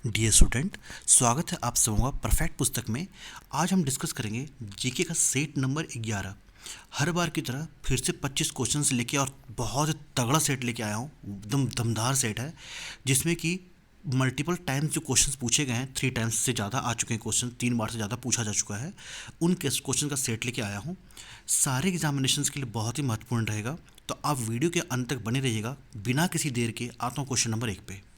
Dear student, स्वागत है आप सबों का परफेक्ट पुस्तक में। आज हम डिस्कस करेंगे जीके का सेट नंबर 11। हर बार की तरह फिर से 25 क्वेश्चंस लेके और बहुत ही तगड़ा सेट लेके आया हूँ। एकदम दमदार सेट है जिसमें कि मल्टीपल टाइम्स जो क्वेश्चंस पूछे गए हैं, 3 टाइम्स से ज़्यादा आ चुके हैं क्वेश्चन, 3 बार से ज़्यादा पूछा जा चुका है। उन क्वेश्चन का सेट लेके आया हूँ। सारे एग्जामिनेशंस के लिए बहुत ही महत्वपूर्ण रहेगा, तो आप वीडियो के अंत तक बने रहिएगा। बिना किसी देर के आता हूँ क्वेश्चन नंबर 1 पे।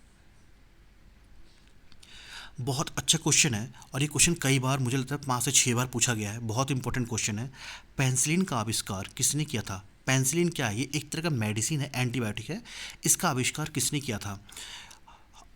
बहुत अच्छा क्वेश्चन है और ये क्वेश्चन कई बार, मुझे लगता है 5 से 6 बार पूछा गया है। बहुत इंपॉर्टेंट क्वेश्चन है। पेनिसिलिन का आविष्कार किसने किया था? पेनिसिलिन क्या है? ये एक तरह का मेडिसिन है, एंटीबायोटिक है। इसका आविष्कार किसने किया था?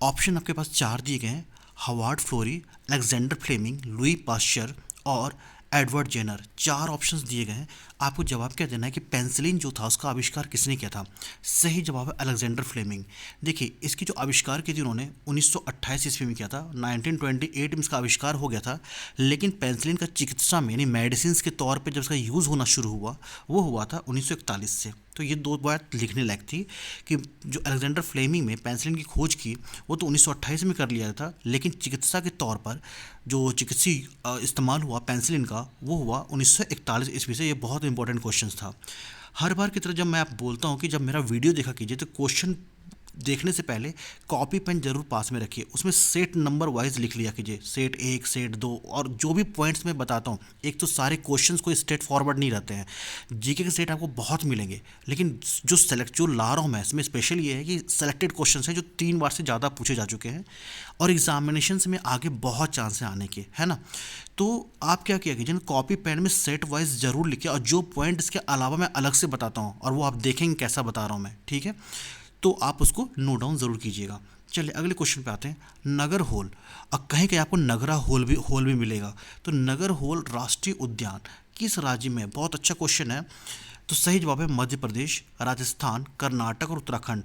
ऑप्शन आपके पास 4 दिए गए हैं। Howard Florey, Alexander Fleming, Louis Pasteur और एडवर्ड जेनर। 4 ऑप्शंस दिए गए हैं। आपको जवाब क्या देना है कि पेनिसिलिन जो था उसका आविष्कार किसने किया था? सही जवाब है अलेक्जेंडर फ्लेमिंग। देखिए, इसकी जो आविष्कार की थी उन्होंने 1928 ईस्वी में किया था। 1928 में इसका आविष्कार हो गया था, लेकिन पेनिसिलिन का चिकित्सा में यानी मेडिसिन के तौर पे जब इसका यूज़ होना शुरू हुआ वो हुआ था 1941 से। तो ये 2 बात लिखने लायक थी कि जो अलेक्जेंडर फ्लेमिंग में पेनिसिलिन की खोज की वो तो 1928 में कर लिया था, लेकिन चिकित्सा के तौर पर जो चिकित्सीय इस्तेमाल हुआ पेनिसिलिन का वो हुआ 1941 ईस्वी से। ये बहुत इंपॉर्टेंट क्वेश्चन था। हर बार की तरह जब मैं आप बोलता हूँ कि जब मेरा वीडियो देखा कीजिए तो क्वेश्चन देखने से पहले कॉपी पेन जरूर पास में रखिए। उसमें सेट नंबर वाइज लिख लिया कीजिए, सेट 1, सेट 2, और जो भी पॉइंट्स मैं बताता हूँ। एक तो सारे क्वेश्चंस कोई स्ट्रेट फॉरवर्ड नहीं रहते हैं। जीके के सेट आपको बहुत मिलेंगे, लेकिन जो ला रहा हूँ मैं इसमें स्पेशल ये है कि सेलेक्टेड क्वेश्चंस हैं जो 3 बार से ज़्यादा पूछे जा चुके हैं और एग्जामिनेशन में आगे बहुत चांस है आने के, है ना। तो आप क्या किया कीजिए, कॉपी पेन में सेट वाइज ज़रूर लिखिए, और जो पॉइंट इसके अलावा मैं अलग से बताता हूँ और वो आप देखेंगे कैसा बता रहा हूँ मैं, ठीक है। तो आप उसको नोट डाउन ज़रूर कीजिएगा। चलिए अगले क्वेश्चन पे आते हैं। नगर होल, और कहीं कहीं आपको नगरा होल भी मिलेगा। तो नगर होल राष्ट्रीय उद्यान किस राज्य में है? बहुत अच्छा क्वेश्चन है। तो सही जवाब है मध्य प्रदेश, राजस्थान, कर्नाटक और उत्तराखंड।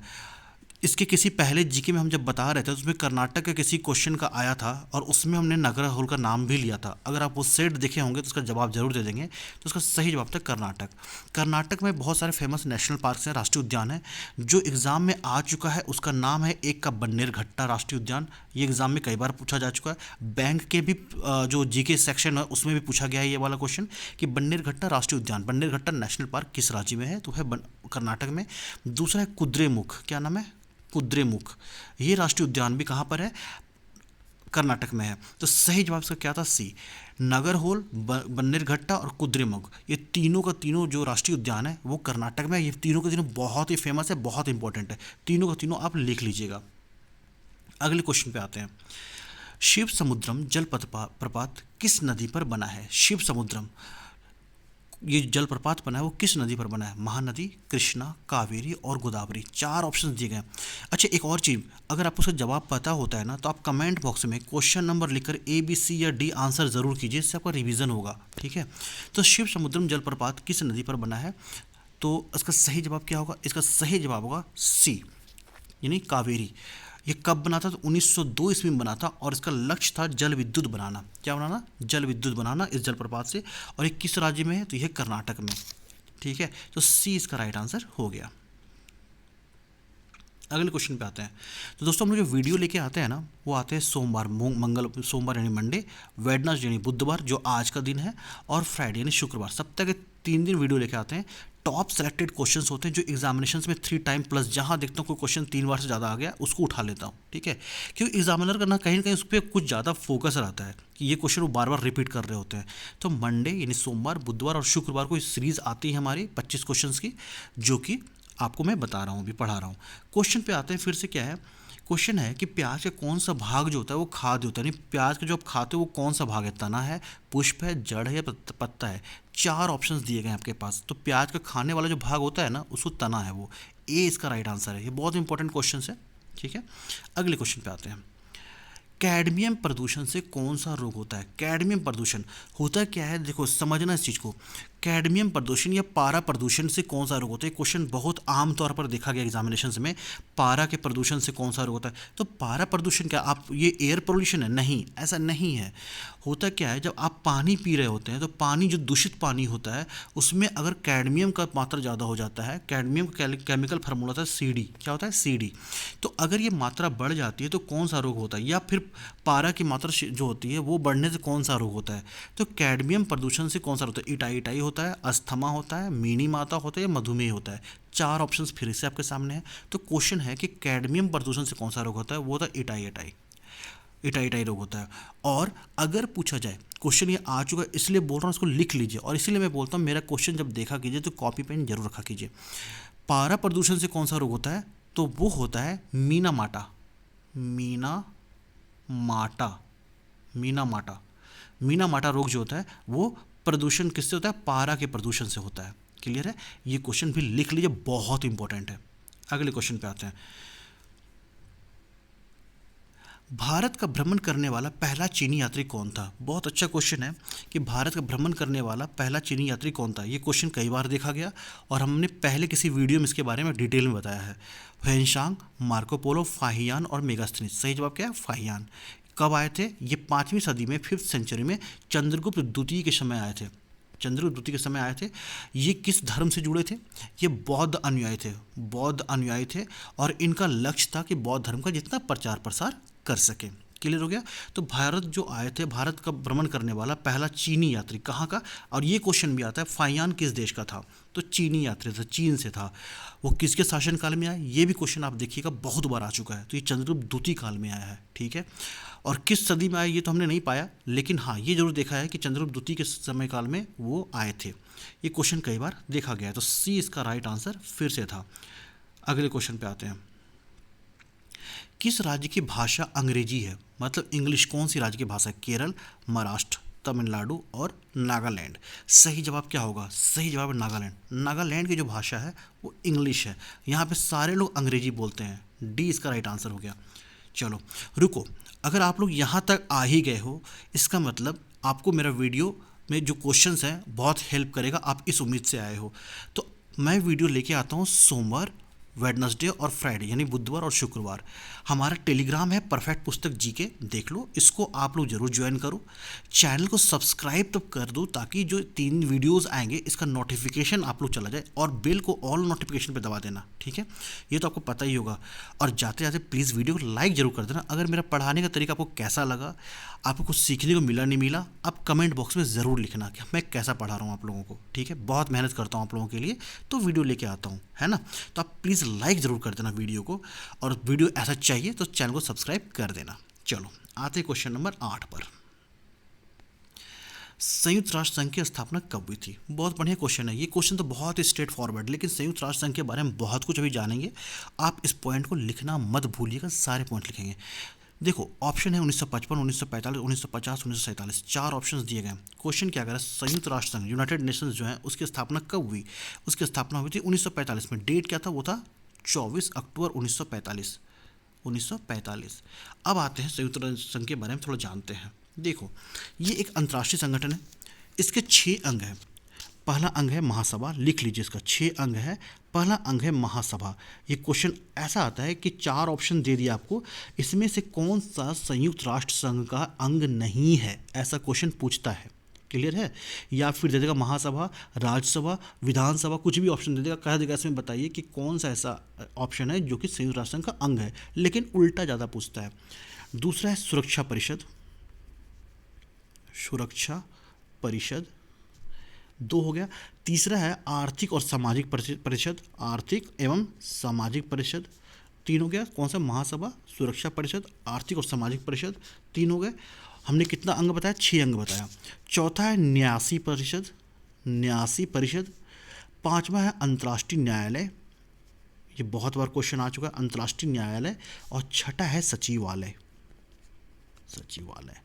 इसके किसी पहले जीके में हम जब बता रहे थे तो उसमें कर्नाटक के किसी क्वेश्चन का आया था और उसमें हमने नगरा होल का नाम भी लिया था। अगर आप वो सेट देखे होंगे तो उसका जवाब जरूर दे देंगे। तो उसका सही जवाब था कर्नाटक। कर्नाटक में बहुत सारे फेमस नेशनल पार्क्स हैं, राष्ट्रीय उद्यान है। जो एग्ज़ाम में आ चुका है उसका नाम है एक का बन्नेरघट्टा राष्ट्रीय उद्यान। ये एग्ज़ाम में कई बार पूछा जा चुका है। बैंक के भी जो जीके सेक्शन है उसमें भी पूछा गया है ये वाला क्वेश्चन कि बन्नेरघट्टा राष्ट्रीय उद्यान, बन्नेरघट्टा नेशनल पार्क किस राज्य में है? तो है कर्नाटक में। दूसरा है कुद्रेमुख, क्या नाम है? कुद्रेमुख। ये राष्ट्रीय उद्यान भी कहाँ पर है? कर्नाटक में है। तो सही जवाब इसका क्या था? सी। नागरहोल, बन्नेरघट्टा और कुद्रेमुख, ये तीनों का तीनों जो राष्ट्रीय उद्यान है वो कर्नाटक में है। ये तीनों के तीनों बहुत ही फेमस है, बहुत इंपॉर्टेंट है। तीनों का तीनों आप लिख लीजिएगा। अगले क्वेश्चन पे आते हैं। शिव समुद्रम प्रपात किस नदी पर बना है? शिव समुद्रम, ये जलप्रपात बना है वो किस नदी पर बना है? महानदी, कृष्णा, कावेरी और गोदावरी। 4 ऑप्शन दिए गए हैं। अच्छा, एक और चीज़, अगर आपको उसका जवाब पता होता है ना तो आप कमेंट बॉक्स में क्वेश्चन नंबर लिखकर ए, बी, सी या डी आंसर ज़रूर कीजिए, इससे आपका रिवीजन होगा, ठीक है। तो शिव समुद्रम जलप्रपात किस नदी पर बना है? तो इसका सही जवाब क्या होगा? इसका सही जवाब होगा सी, यानी कावेरी। ये कब बना था? तो 1902 ईस्वी में बना था और इसका लक्ष्य था जल विद्युत बनाना। क्या बनाना? जल विद्युत बनाना इस जलप्रपात से। और ये किस राज्य में है? तो यह कर्नाटक में, ठीक है। तो सी इसका राइट आंसर हो गया। अगले क्वेश्चन पे आते हैं। तो दोस्तों, हम लोग जो वीडियो लेके आते हैं ना वो आते हैं सोमवार, सोमवार यानी मंडे, वेडनेसडे यानी बुधवार जो आज का दिन है, और फ्राइडे यानी शुक्रवार। सप्ताह के 3 दिन वीडियो लेके आते हैं। टॉप सेलेक्टेड क्वेश्चंस होते हैं जो एग्जामिनेशंस में 3 टाइम प्लस, जहां देखता हूँ कोई क्वेश्चन 3 बार से ज़्यादा आ गया उसको उठा लेता हूँ, ठीक है। क्योंकि एग्जामिनर का ना कहीं ना कहीं उस पर कुछ ज़्यादा फोकस रहता है कि ये क्वेश्चन वो बार बार रिपीट कर रहे होते हैं। तो मंडे यानी सोमवार, बुधवार और शुक्रवार को सीरीज़ आती है हमारी 25 क्वेश्चन की, जो कि आपको मैं बता रहा हूँ, अभी पढ़ा रहा हूँ। क्वेश्चन पे आते हैं फिर से। क्या है क्वेश्चन? है कि प्याज का कौन सा भाग जो होता है वो खाद्य होता है, नहीं प्याज का जो आप खाते हो वो कौन सा भाग है? तना है, पुष्प है, जड़ है या पत्ता है? 4 ऑप्शंस दिए गए हैं आपके पास। तो प्याज का खाने वाला जो भाग होता है ना उसको तना है, वो ए इसका राइट आंसर है। ये बहुत इंपॉर्टेंट क्वेश्चन है, ठीक है। अगले क्वेश्चन पे आते हैं। कैडमियम प्रदूषण से कौन सा रोग होता है? कैडमियम प्रदूषण होता क्या है? देखो समझना इस चीज़ को। कैडमियम प्रदूषण या पारा प्रदूषण से कौन सा रोग होता है? क्वेश्चन बहुत आम तौर पर देखा गया एग्जामिनेशन में, पारा के प्रदूषण से कौन सा रोग होता है? तो पारा प्रदूषण क्या, आप ये एयर पोल्यूशन है? नहीं, ऐसा नहीं है। होता क्या है, जब आप पानी पी रहे होते हैं तो पानी जो दूषित पानी होता है उसमें अगर कैडमियम का मात्रा ज़्यादा हो जाता है, कैडमियम का केमिकल फार्मूला होता है CD, क्या होता है? CD। तो अगर ये मात्रा बढ़ जाती है तो कौन सा रोग होता है? या फिर पारा की मात्रा जो होती है वो बढ़ने से कौन सा रोग होता है? तो कैडमियम प्रदूषण से कौन सा होता है? इटाई होता है, अस्थमा होता है, मीनी माता होता है, या मधुमेह होता है। 4 ऑप्शंस फिर से आपके सामने है। तो क्वेश्चन है कि कैडमियम प्रदूषण से कौन सा रोग होता है? वो होता है इटाई रोग होता है। और अगर पूछा जाए, क्वेश्चन ये आ चुका है इसलिए बोल रहा हूँ, इसको लिख लीजिए। और इसीलिए मैं बोलता हूँ मेरा क्वेश्चन जब देखा कीजिए तो कॉपी पेन जरूर रखा कीजिए। पारा प्रदूषण से कौन सा रोग होता है? तो वो होता है मीना माटा। मीना माटा रोग जो होता है वो प्रदूषण किससे होता है? पारा के प्रदूषण से होता है। क्लियर है? ये क्वेश्चन भी लिख लीजिए, बहुत इंपॉर्टेंट है। अगले क्वेश्चन पे आते हैं। भारत का भ्रमण करने वाला पहला चीनी यात्री कौन था? बहुत अच्छा क्वेश्चन है कि भारत का भ्रमण करने वाला पहला चीनी यात्री कौन था। ये क्वेश्चन कई बार देखा गया और हमने पहले किसी वीडियो में इसके बारे में डिटेल में बताया है। ह्वेनसांग, मार्को पोलो, फाहियान और मेगास्थनीज। सही जवाब क्या है? फाहियान। कब आए थे? ये 5वीं सदी में, 5th सेंचुरी में चंद्रगुप्त द्वितीय के समय आए थे। चंद्रगुप्त द्वितीय के समय आए थे। ये किस धर्म से जुड़े थे? ये बौद्ध अनुयायी थे और इनका लक्ष्य था कि बौद्ध धर्म का जितना प्रचार प्रसार कर सके। क्लियर हो गया? तो भारत जो आए थे, भारत का भ्रमण करने वाला पहला चीनी यात्री कहाँ का? और ये क्वेश्चन भी आता है फाहियान किस देश का था? तो चीनी यात्री था, चीन से था। वो किसके शासनकाल में आया? ये भी क्वेश्चन आप देखिएगा बहुत बार आ चुका है। तो ये चंद्रगुप्त द्वितीय काल में आया है। ठीक है? और किस सदी में आया ये तो हमने नहीं पाया, लेकिन हाँ ये जरूर देखा है कि चंद्रगुप्त द्वितीय के समय काल में वो आए थे। ये क्वेश्चन कई बार देखा गया है। तो सी इसका राइट आंसर फिर से था। अगले क्वेश्चन पे आते हैं। किस राज्य की भाषा अंग्रेजी है? मतलब इंग्लिश कौन सी राज्य की भाषा है? केरल, महाराष्ट्र, तमिलनाडु और नागालैंड। सही जवाब क्या होगा? सही जवाब है नागालैंड। नागालैंड की जो भाषा है वो इंग्लिश है। यहाँ पे सारे लोग अंग्रेजी बोलते हैं। डी इसका राइट आंसर हो गया। चलो रुको, अगर आप लोग यहाँ तक आ ही गए हो इसका मतलब आपको मेरा वीडियो में जो क्वेश्चंस हैं बहुत हेल्प करेगा, आप इस उम्मीद से आए हो। तो मैं वीडियो लेके आता हूँ सोमवार, वेडनेसडे और फ्राइडे, यानी बुधवार और शुक्रवार। हमारा टेलीग्राम है परफेक्ट पुस्तक जीके, देख लो, इसको आप लोग जरूर ज्वाइन करो। चैनल को सब्सक्राइब तब कर दो ताकि जो 3 वीडियोस आएंगे इसका नोटिफिकेशन आप लोग चला जाए, और बेल को ऑल नोटिफिकेशन पे दबा देना। ठीक है? ये तो आपको पता ही होगा। और जाते जाते प्लीज़ वीडियो को लाइक जरूर कर देना। अगर मेरा पढ़ाने का तरीका आपको कैसा लगा, आपको कुछ सीखने को मिला नहीं मिला, आप कमेंट बॉक्स में ज़रूर लिखना कि मैं कैसा पढ़ा रहा हूँ आप लोगों को। ठीक है? बहुत मेहनत करता हूँ आप लोगों के लिए, तो वीडियो लेके आता हूँ, है ना? तो आप प्लीज़ लाइक ज़रूर कर देना वीडियो को, और वीडियो ऐसा चाहिए तो चैनल को सब्सक्राइब कर देना। चलो आते हैं क्वेश्चन नंबर 8 पर। संयुक्त राष्ट्र संघ की स्थापना कब हुई थी? बहुत बढ़िया क्वेश्चन है। ये क्वेश्चन तो बहुत ही स्ट्रेट फॉरवर्ड, लेकिन संयुक्त राष्ट्र संघ के बारे में बहुत कुछ अभी जानेंगे। आप इस पॉइंट को लिखना मत भूलिएगा, सारे पॉइंट लिखेंगे। देखो ऑप्शन है 1955, 1945, 1950, 1947। 4 ऑप्शंस दिए गए। क्वेश्चन क्या कर रहा है? संयुक्त राष्ट्र संघ, यूनाइटेड नेशंस जो है उसकी स्थापना कब हुई? उसकी स्थापना हुई थी 1945 में। डेट क्या था? वो था 24 अक्टूबर 1945। 1945। अब आते हैं संयुक्त राष्ट्र संघ के बारे में थोड़ा जानते हैं। देखो ये एक अंतर्राष्ट्रीय संगठन है। इसके 6 अंग हैं। पहला अंग है महासभा, लिख लीजिए इसका 6 अंग है। पहला अंग है महासभा। ये क्वेश्चन ऐसा आता है कि 4 ऑप्शन दे दिया आपको, इसमें से कौन सा संयुक्त राष्ट्र संघ का अंग नहीं है, ऐसा क्वेश्चन पूछता है। क्लियर है? या फिर दे देगा महासभा, राज्यसभा, विधानसभा, कुछ भी ऑप्शन दे देगा, कह देगा इसमें बताइए कि कौन सा ऐसा ऑप्शन है जो कि संयुक्त राष्ट्र संघ का अंग है, लेकिन उल्टा ज़्यादा पूछता है। दूसरा है सुरक्षा परिषद, सुरक्षा परिषद 2 हो गया। तीसरा है आर्थिक और सामाजिक परिषद, आर्थिक एवं सामाजिक परिषद 3 हो गया। कौन सा? महासभा, सुरक्षा परिषद, आर्थिक और सामाजिक परिषद 3 हो गए। हमने कितना अंग बताया? 6 अंग बताया। चौथा है न्यासी परिषद, न्यासी परिषद। 5वां है अंतर्राष्ट्रीय न्यायालय, ये बहुत बार क्वेश्चन आ चुका है, अंतर्राष्ट्रीय न्यायालय। और छठा है सचिवालय, सचिवालय।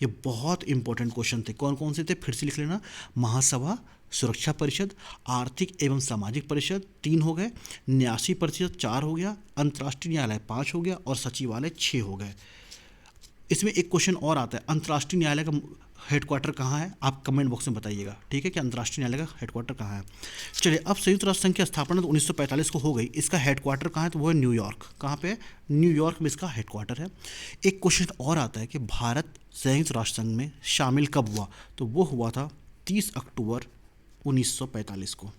ये बहुत इंपॉर्टेंट क्वेश्चन थे। कौन कौन से थे फिर से लिख लेना। महासभा, सुरक्षा परिषद, आर्थिक एवं सामाजिक परिषद 3 हो गए, न्यासी परिषद 4 हो गया, अंतर्राष्ट्रीय न्यायालय 5 हो गया और सचिवालय 6 हो गए। इसमें एक क्वेश्चन और आता है, अंतर्राष्ट्रीय न्यायालय का हेडक्वार्टर कहाँ है? आप कमेंट बॉक्स में बताइएगा, ठीक है, कि अंतर्राष्ट्रीय न्यायालय का हेडक्वार्टर कहाँ है। चलिए, अब संयुक्त राष्ट्र संघ की स्थापना तो 1945 को हो गई, इसका हेडक्वार्टर कहाँ है? तो वो है न्यूयॉर्क। कहाँ पे है? न्यूयॉर्क में इसका हेडक्वार्टर है। एक क्वेश्चन और आता है कि भारत संयुक्त राष्ट्र संघ में शामिल कब हुआ? तो वो हुआ था 30 अक्टूबर 1945 को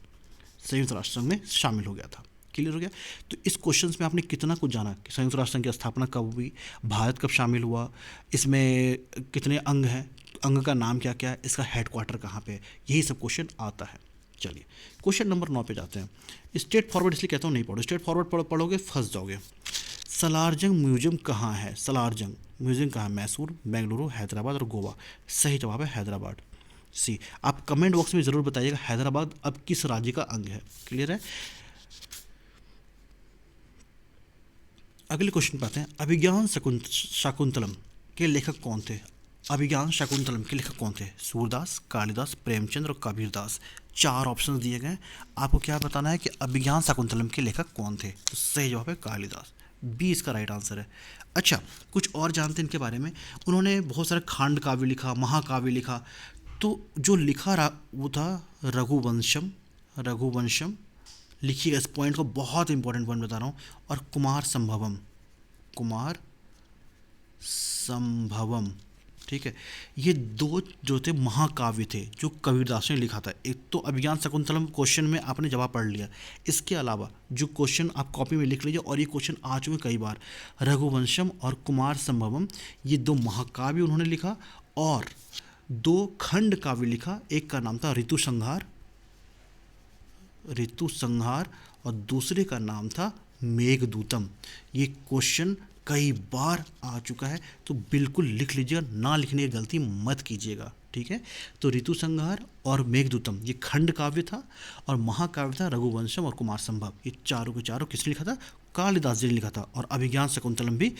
संयुक्त राष्ट्र संघ में शामिल हो गया था। क्लियर हो गया? तो इस क्वेश्चंस में आपने कितना कुछ जाना कि संयुक्त राष्ट्र संघ की स्थापना कब हुई, भारत कब शामिल हुआ, इसमें कितने अंग हैं, अंग का नाम क्या क्या है, इसका हेडक्वार्टर कहाँ पे है, यही सब क्वेश्चन आता है। चलिए, क्वेश्चन नंबर 9 पे जाते हैं। स्ट्रेट फॉरवर्ड इसलिए कहता हूँ, नहीं पढ़ो, स्ट्रेट फॉरवर्ड पढ़ोगे फंस जाओगे। सलारजंग म्यूजियम कहाँ है? सलारजंग म्यूजियम कहाँ है? मैसूर, बेंगलुरु, हैदराबाद और गोवा। सही जवाब है हैदराबाद, सी। आप कमेंट बॉक्स में ज़रूर बताइएगा हैदराबाद अब किस राज्य का अंग है। क्लियर है? अगले क्वेश्चन पे आते हैं। अभिज्ञान शाकुंतलम के लेखक कौन थे? अभिज्ञान शाकुंतलम के लेखक कौन थे? सूरदास, कालिदास, प्रेमचंद और कबीरदास। 4 ऑप्शन दिए गए, आपको क्या बताना है कि अभिज्ञान शाकुंतलम के लेखक कौन थे? तो सही जवाब है कालिदास, बी इसका राइट आंसर है। अच्छा, कुछ और जानते हैं इनके बारे में। उन्होंने बहुत सारे खंड काव्य लिखा, महाकाव्य लिखा। तो जो लिखा रहा वो था रघुवंशम। रघुवंशम लिखिएगा, इस पॉइंट को, बहुत इंपॉर्टेंट पॉइंट बता रहा हूँ। और कुमार संभवम, कुमार संभवम, ठीक है। ये 2 जो थे महाकाव्य थे जो कबीरदास ने लिखा था। एक तो अभिज्ञान शकुंतलम क्वेश्चन में आपने जवाब पढ़ लिया, इसके अलावा जो क्वेश्चन आप कॉपी में लिख लीजिए, और ये क्वेश्चन आ चुके कई बार, रघुवंशम और कुमार संभवम, ये 2 महाकाव्य उन्होंने लिखा, और 2 खंड काव्य लिखा। एक का नाम था ऋतु संहार, ऋतु संहार, और दूसरे का नाम था मेघदूतम। ये क्वेश्चन कई बार आ चुका है, तो बिल्कुल लिख लीजिएगा, ना लिखने की गलती मत कीजिएगा, ठीक है। तो ऋतु संहार और मेघदूतम ये खंड काव्य था, और महाकाव्य था रघुवंशम और कुमार संभव। ये चारों के चारों किसने लिखा था? कालिदास जी ने लिखा था। और अभिज्ञान शकुंतलम भी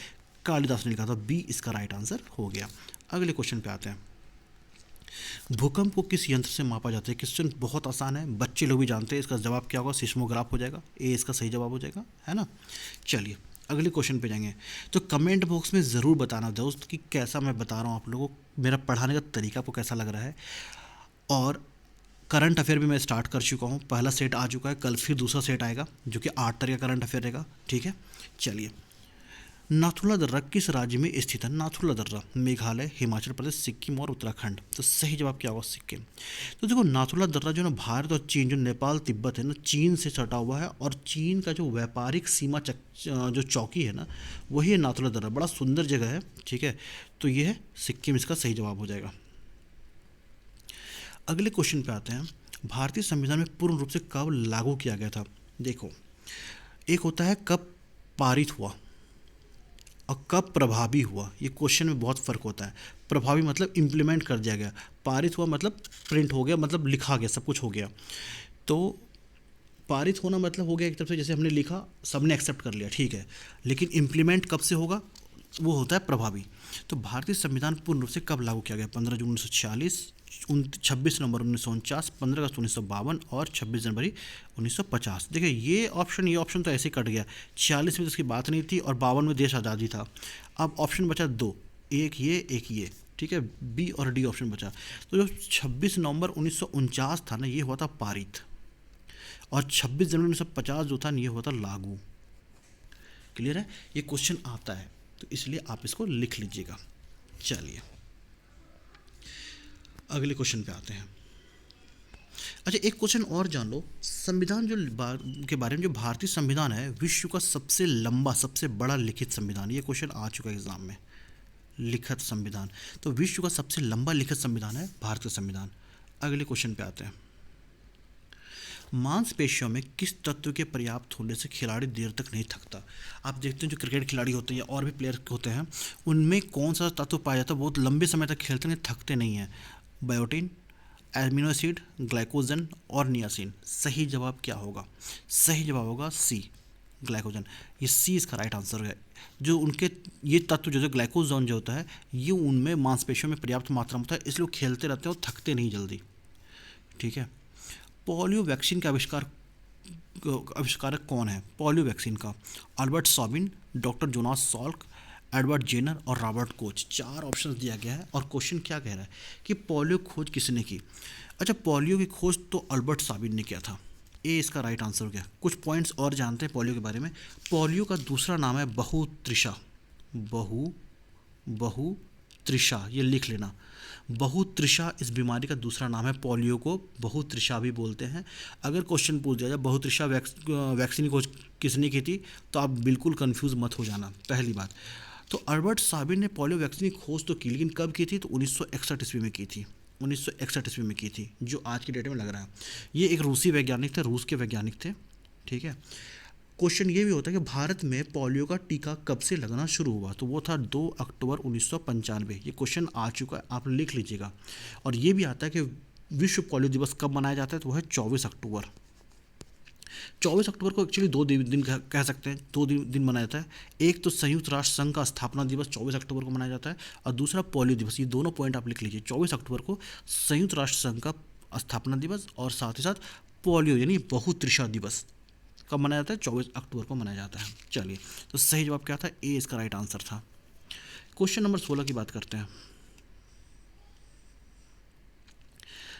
कालिदास ने लिखा था, बी इसका राइट आंसर हो गया। अगले क्वेश्चन पे आते हैं। भूकंप को किस यंत्र से मापा जाता है? क्वेश्चन बहुत आसान है, बच्चे लोग भी जानते हैं। इसका जवाब क्या होगा? सिस्मोग्राफ हो जाएगा, ए इसका सही जवाब हो जाएगा, है ना। चलिए, अगले क्वेश्चन पे जाएंगे। तो कमेंट बॉक्स में ज़रूर बताना दोस्त कि कैसा मैं बता रहा हूँ आप लोगों को, मेरा पढ़ाने का तरीका आपको कैसा लग रहा है। और करंट अफेयर भी मैं स्टार्ट कर चुका हूँ, पहला सेट आ चुका है, कल फिर दूसरा सेट आएगा जो कि 8 तारीख का करंट अफेयर रहेगा, ठीक है। चलिए, नाथुला दर्रा किस राज्य में स्थित है? नाथुला दर्रा मेघालय, हिमाचल प्रदेश, सिक्किम और उत्तराखंड। तो सही जवाब क्या होगा? सिक्किम। तो देखो, नाथुला दर्रा जो ना भारत और चीन, जो नेपाल तिब्बत है ना, चीन से सटा हुआ है, और चीन का जो व्यापारिक सीमा जो चौकी है ना, वही है नाथुला दर्रा। बड़ा सुंदर जगह है, ठीक है। तो ये है सिक्किम, इसका सही जवाब हो जाएगा। अगले क्वेश्चन पे आते हैं। भारतीय संविधान में पूर्ण रूप से कब लागू किया गया था? देखो, एक होता है कब पारित हुआ, और कब प्रभावी हुआ। ये क्वेश्चन में बहुत फ़र्क होता है। प्रभावी मतलब इम्प्लीमेंट कर दिया गया, पारित हुआ मतलब प्रिंट हो गया, मतलब लिखा गया, सब कुछ हो गया। तो पारित होना मतलब हो गया एक तरफ से, जैसे हमने लिखा, सबने एक्सेप्ट कर लिया, ठीक है। लेकिन इम्प्लीमेंट कब से होगा? वो होता है प्रभावी। तो भारतीय संविधान पूर्ण रूप से कब लागू किया गया? 15 जून 1946, 26 नवंबर 1949, 15 अगस्त 1952 और 26 जनवरी 1950। देखिए, ये ऑप्शन तो ऐसे ही कट गया। 46 में तो इसकी बात नहीं थी, और 52 में देश आज़ादी था। अब ऑप्शन बचा 2, एक ये, ठीक है, बी और डी ऑप्शन बचा। तो जो 26 नवंबर 1949 था ना, ये हुआ था पारित, और 26 जनवरी 1950 जो था, ये हुआ था लागू। क्लियर है? ये क्वेश्चन आता है, तो इसलिए आप इसको लिख लीजिएगा। चलिए, अगले क्वेश्चन पे आते हैं। अच्छा, एक क्वेश्चन और जान लो। संविधान के बारे में, जो भारतीय संविधान है, विश्व का सबसे लंबा, सबसे बड़ा लिखित संविधान। ये क्वेश्चन आ चुका है एग्जाम में, लिखित संविधान। तो विश्व का सबसे लंबा लिखित संविधान है भारतीय संविधान। अगले क्वेश्चन पे आते हैं। मांसपेशियों में किस तत्व के पर्याप्त होने से खिलाड़ी देर तक नहीं थकता? आप देखते हैं जो क्रिकेट खिलाड़ी होते हैं या और भी प्लेयर होते हैं, उनमें कौन सा तत्व पाया जाता है, बहुत लंबे समय तक खेलते नहीं, थकते नहीं हैं? बायोटिन, एमिनो एसिड, ग्लाइकोजन और नियासिन। सही जवाब क्या होगा? सही जवाब होगा सी, ग्लाइकोजन। ये सी इसका राइट आंसर है। जो उनके ये तत्व जो ग्लाइकोजन जो होता है, ये उनमें मांसपेशियों में पर्याप्त मात्रा में होता है, इसलिए वो खेलते रहते हैं और थकते नहीं जल्दी, ठीक है। पोलियो वैक्सीन का आविष्कारक कौन है? पोलियो वैक्सीन का Albert Sabin, doctor Jonas Salk, Edward Jenner और रॉबर्ट कोच, 4 ऑप्शन दिया गया है। और क्वेश्चन क्या कह रहा है कि पोलियो खोज किसने की। अच्छा, पोलियो की खोज तो अल्बर्ट साबिन ने किया था, ए इसका राइट आंसर हो गया। कुछ पॉइंट्स और जानते हैं पोलियो के बारे में। पोलियो का दूसरा नाम है बहुतृषा, बहु बहुतृषा, ये लिख लेना। बहुतृषा इस बीमारी का दूसरा नाम है, पोलियो को बहुतृषा भी बोलते हैं। अगर क्वेश्चन पूछ दिया जाए बहुतृषा वैक्सीन की खोज किसने की थी, तो आप बिल्कुल कंफ्यूज मत हो जाना, पहली बात। तो अल्बर्ट साबिन ने पोलियो वैक्सीन की खोज तो की, लेकिन कब की थी, तो 1961 ईस्वी में की थी। 1961 ईस्वी में की थी, जो आज की डेट में लग रहा है। ये एक रूसी वैज्ञानिक थे, रूस के वैज्ञानिक थे, ठीक है। क्वेश्चन ये भी होता है कि भारत में पोलियो का टीका कब से लगना शुरू हुआ, तो वो था 2 अक्टूबर 1995। ये क्वेश्चन आ चुका है, आप लिख लीजिएगा। और ये भी आता है कि विश्व पोलियो दिवस कब मनाया जाता है, तो वो है 24 अक्टूबर। 24 अक्टूबर को एक्चुअली दो दिन कह सकते हैं, दो दिन मनाया जाता है। एक तो संयुक्त राष्ट्र संघ का स्थापना दिवस 24 अक्टूबर को मनाया जाता है, और दूसरा पोलियो दिवस। ये दोनों पॉइंट आप लिख लीजिए। 24 अक्टूबर को संयुक्त राष्ट्र संघ का स्थापना दिवस, और साथ ही साथ पोलियो यानी बहुतृषा दिवस कब मनाया जाता है, 24 अक्टूबर को मनाया जाता है। चलिए, तो सही जवाब क्या था, ए इसका राइट आंसर था। क्वेश्चन नंबर 16 की बात करते हैं।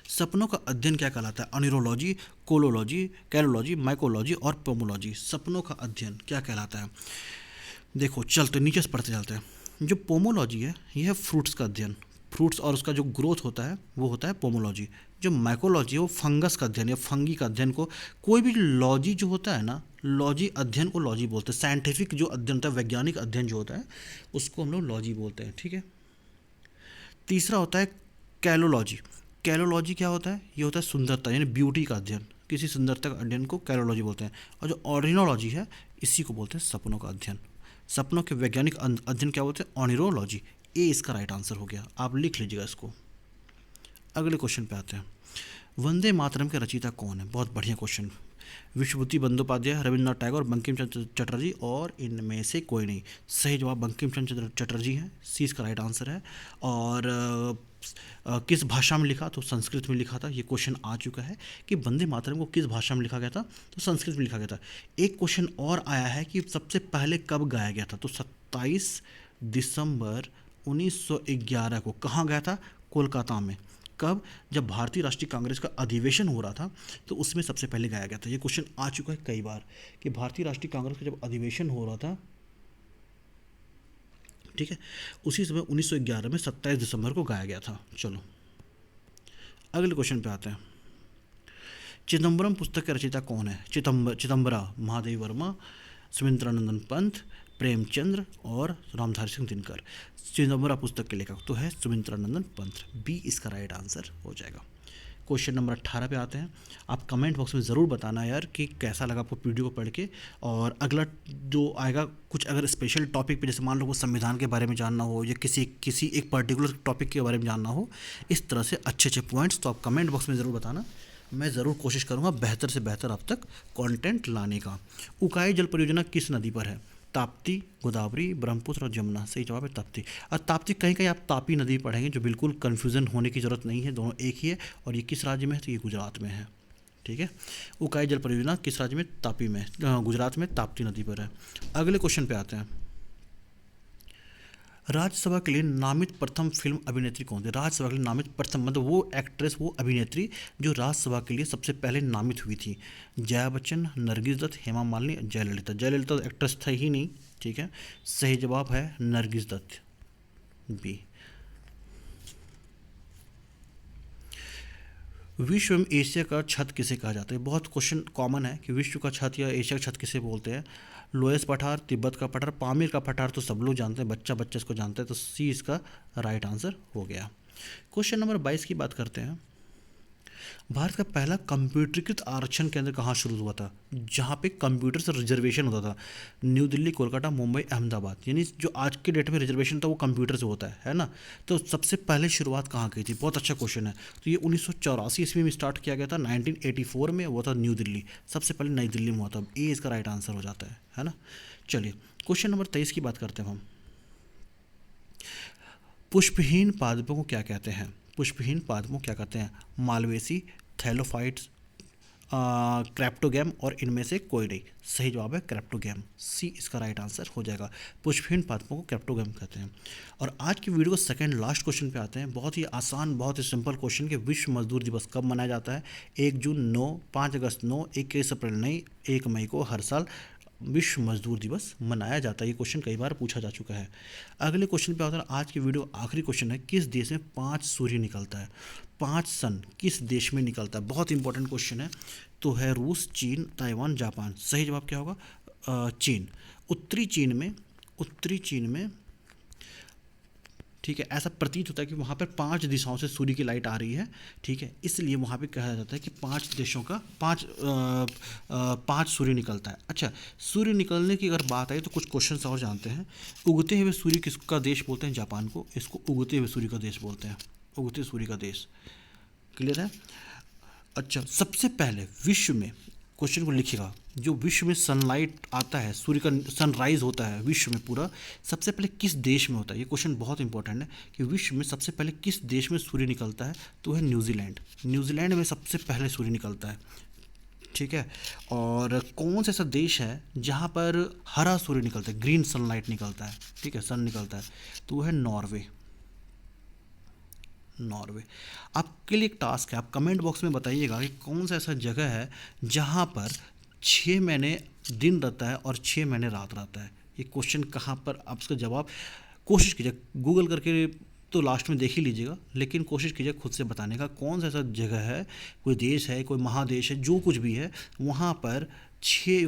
सपनों का अध्ययन क्या कहलाता है, अनिरोलॉजी, कोलोलॉजी, कैलोलॉजी, माइकोलॉजी और पोमोलॉजी। सपनों का अध्ययन क्या कहलाता है। देखो, चलते नीचे से पढ़ते चलते हैं। जो पोमोलॉजी है, यह है फ्रूट्स का अध्ययन, फ्रूट्स और उसका जो ग्रोथ होता है वो होता है पोमोलॉजी। जो माइकोलॉजी है वो फंगस का अध्ययन या फंगी का अध्ययन को, कोई भी लॉजी जो होता है ना, लॉजी अध्ययन को लॉजी बोलते हैं। साइंटिफिक जो अध्ययन होता है, वैज्ञानिक अध्ययन जो होता है, उसको हम लोग लॉजी बोलते हैं, ठीक है। तीसरा होता है कैलोलॉजी। कैलोलॉजी क्या होता है, ये होता है सुंदरता यानी ब्यूटी का अध्ययन, किसी सुंदरता का अध्ययन को कैलोलॉजी बोलते हैं। और जो ऑर्निनोलॉजी है, इसी को बोलते हैं सपनों का अध्ययन। सपनों के वैज्ञानिक अध्ययन क्या बोलते हैं, ऑर्निनोलॉजी। ए इसका राइट आंसर हो गया, आप लिख लीजिएगा इसको। अगले क्वेश्चन पे आते हैं। वंदे मातरम के रचयिता कौन है, बहुत बढ़िया क्वेश्चन। विश्वभूति बंदोपाध्याय, रविन्द्रनाथ टैगोर, बंकिम चंद्र चटर्जी, और इनमें से कोई नहीं। सही जवाब बंकिम चंद्र चटर्जी है, सी इसका राइट आंसर है। और किस भाषा में लिखा, तो संस्कृत में लिखा था। ये क्वेश्चन आ चुका है कि वंदे मातरम को किस भाषा में लिखा गया था, तो संस्कृत में लिखा गया था। एक क्वेश्चन और आया है कि सबसे पहले कब गाया गया था, तो 27 दिसंबर 1911 को। कहाँ गया था, कोलकाता में। कब, जब भारतीय राष्ट्रीय कांग्रेस का अधिवेशन हो रहा था, तो उसमें सबसे पहले गाया गया था। ये क्वेश्चन आ चुका है कई बार कि भारतीय राष्ट्रीय कांग्रेस का जब अधिवेशन हो रहा था, ठीक है, उसी समय 1911 में 27 दिसंबर को गाया गया था। चलो, अगले क्वेश्चन पे आते हैं। चिदम्बरम पुस्तक के रचयिता कौन है। चिदम्बरा, महादेव वर्मा, सुमित्रानंदन पंत, प्रेमचंद्र और रामधारी सिंह दिनकर। चिदम्बरा पुस्तक के लेखक तो है सुमित्रानंदन पंत, बी इसका राइट आंसर हो जाएगा। क्वेश्चन नंबर 18 पे आते हैं। आप कमेंट बॉक्स में ज़रूर बताना यार कि कैसा लगा आपको वीडियो को पढ़ के। और अगला जो आएगा, कुछ अगर स्पेशल टॉपिक पे, जैसे मान लो वो संविधान के बारे में जानना हो, या किसी एक पर्टिकुलर टॉपिक के बारे में जानना हो, इस तरह से अच्छे अच्छे पॉइंट्स, तो आप कमेंट बॉक्स में ज़रूर बताना। मैं ज़रूर कोशिश करूँगा बेहतर से बेहतर आप तक कंटेंट लाने का। उकाई जल परियोजना किस नदी पर है, ताप्ती, गोदावरी, ब्रह्मपुत्र और जमुना। सही जवाब है ताप्ती। और ताप्ती कहीं कहीं आप तापी नदी पढ़ेंगे, जो बिल्कुल कन्फ्यूज़न होने की ज़रूरत नहीं है, दोनों एक ही है। और ये किस राज्य में है, तो ये गुजरात में है, ठीक है। उकाई जल परियोजना किस राज्य में, तापी में, गुजरात में ताप्ती नदी पर है। अगले क्वेश्चन पे आते हैं। राज्यसभा के लिए नामित प्रथम फिल्म अभिनेत्री कौन थी। राज्यसभा के लिए नामित प्रथम, मतलब वो एक्ट्रेस, वो अभिनेत्री जो राज्यसभा के लिए सबसे पहले नामित हुई थी। जया बच्चन, नरगिस दत्त, हेमा मालिनी, जयललिता। जयललिता तो एक्ट्रेस था ही नहीं, ठीक है। सही जवाब है नरगिस दत्त, बी। विश्व एवं एशिया का छत किसे कहा जाता है। बहुत क्वेश्चन कॉमन है कि विश्व का छत या एशिया का छत किसे बोलते हैं। लोएस पठार, तिब्बत का पठार, पामीर का पठार तो सब लोग जानते हैं, बच्चा बच्चा इसको जानते हैं, तो सी इसका राइट आंसर हो गया। क्वेश्चन नंबर 22 की बात करते हैं। भारत का पहला कंप्यूटरीकृत आरक्षण केंद्र कहाँ शुरू हुआ था, जहाँ पे कंप्यूटर से रिजर्वेशन होता था। न्यू दिल्ली, कोलकाता, मुंबई, अहमदाबाद। यानी जो आज के डेट में रिजर्वेशन था वो कंप्यूटर से होता है ना। तो सबसे पहले शुरुआत कहाँ की थी, बहुत अच्छा क्वेश्चन है। तो ये 1984 ईस्वी में स्टार्ट किया गया था, 1984 में हुआ था न्यू दिल्ली, सबसे पहले नई दिल्ली में हुआ था। ए इसका राइट आंसर हो जाता है ना। चलिए, क्वेश्चन नंबर 23 की बात करते हैं हम। पुष्पहीन पादपों को क्या कहते हैं। पुष्पहीन पादपों क्या कहते हैं, मालवेसी, थैलोफाइट्स, क्रेप्टोगैम और इनमें से कोई नहीं। सही जवाब है क्रेप्टोगैम, सी इसका राइट आंसर हो जाएगा। पुष्पहीन पादपों को क्रेप्टोगैम कहते हैं। और आज की वीडियो को सेकंड लास्ट क्वेश्चन पे आते हैं। बहुत ही आसान, बहुत ही सिंपल क्वेश्चन कि विश्व मजदूर दिवस कब मनाया जाता है? 1 जून नो, 5 अगस्त नो, 21 अप्रैल नहीं, 1 मई को हर साल विश्व मजदूर दिवस मनाया जाता है। ये क्वेश्चन कई बार पूछा जा चुका है। अगले क्वेश्चन पे आता है आज की वीडियो आखिरी क्वेश्चन है, किस देश में 5 सूर्य निकलता है? 5 सन किस देश में निकलता है? बहुत इंपॉर्टेंट क्वेश्चन है। तो है रूस, चीन, ताइवान, जापान। सही जवाब क्या होगा? चीन। उत्तरी चीन में ठीक है, ऐसा प्रतीत होता है कि वहाँ पर 5 दिशाओं से सूर्य की लाइट आ रही है। ठीक है, इसलिए वहाँ पे कहा जाता है कि 5 देशों का 5 सूर्य निकलता है। अच्छा, सूर्य निकलने की अगर बात आई तो कुछ क्वेश्चन और जानते हैं। उगते हुए सूर्य किसका देश बोलते हैं? जापान को। इसको उगते हुए सूर्य का देश बोलते हैं, उगते सूर्य का देश। क्लियर है? अच्छा, सबसे पहले विश्व में, क्वेश्चन को लिखिएगा, जो विश्व में सनलाइट आता है, सूर्य का सनराइज होता है विश्व में पूरा, सबसे पहले किस देश में होता है? ये क्वेश्चन बहुत इंपॉर्टेंट है कि विश्व में सबसे पहले किस देश में सूर्य निकलता है? तो है न्यूजीलैंड। न्यूजीलैंड में सबसे पहले सूर्य निकलता है। ठीक है, और कौन सा ऐसा देश है जहाँ पर हरा सूर्य निकलता है, ग्रीन सनलाइट निकलता है? ठीक है, सन निकलता है, तो वो है नॉर्वे। नॉर्वे। आपके लिए एक टास्क है, आप कमेंट बॉक्स में बताइएगा कि कौन सा ऐसा जगह है जहाँ पर 6 महीने दिन रहता है और 6 महीने रात रहता है। ये क्वेश्चन कहाँ पर, आप इसका जवाब कोशिश कीजिए, गूगल करके तो लास्ट में देख ही लीजिएगा, लेकिन कोशिश कीजिए खुद से बताने का कौन सा ऐसा जगह है, कोई देश है, कोई महादेश है, जो कुछ भी है, वहाँ पर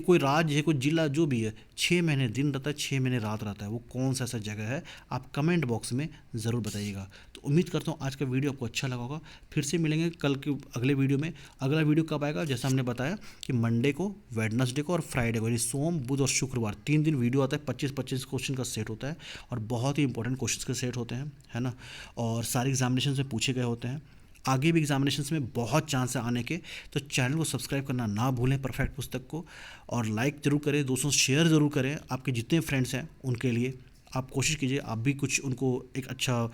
कोई राज्य है, कोई जिला, जो भी है, 6 महीने दिन रहता है, 6 महीने रात रहता है। वो कौन सा ऐसा जगह है, आप कमेंट बॉक्स में ज़रूर बताइएगा। तो उम्मीद करता हूँ आज का वीडियो आपको अच्छा लगा होगा। फिर से मिलेंगे कल के अगले वीडियो में। अगला वीडियो कब आएगा? जैसा हमने बताया कि मंडे को, वेडनेसडे को और फ्राइडे को, यानी सोम, बुध और शुक्रवार 3 दिन वीडियो आता है। 25-25 क्वेश्चन का सेट होता है और बहुत ही इंपॉर्टेंट क्वेश्चन के सेट होते हैं, है ना, और सारे एग्जामिनेशन में पूछे गए होते हैं। आगे भी एग्जामिनेशंस में बहुत चांस है आने के, तो चैनल को सब्सक्राइब करना ना भूलें परफेक्ट पुस्तक को, और लाइक ज़रूर करें, दोस्तों शेयर ज़रूर करें, आपके जितने फ्रेंड्स हैं उनके लिए। आप कोशिश कीजिए आप भी कुछ उनको एक अच्छा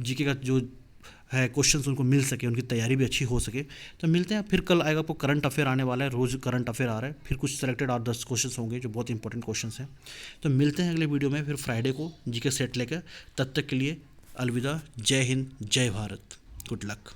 जीके का जो है क्वेश्चंस उनको मिल सके, उनकी तैयारी भी अच्छी हो सके। तो मिलते हैं फिर कल आएगा, आपको करंट अफेयर आने वाला है, रोज़ करंट अफेयर आ रहा है, फिर कुछ सेलेक्टेड 8-10 क्वेश्चंस होंगे जो बहुत इंपॉर्टेंट क्वेश्चंस हैं। तो मिलते हैं अगले वीडियो में फिर फ्राइडे को जीके सेट लेकर। तब तक के लिए अलविदा। जय हिंद, जय भारत, गुड लक।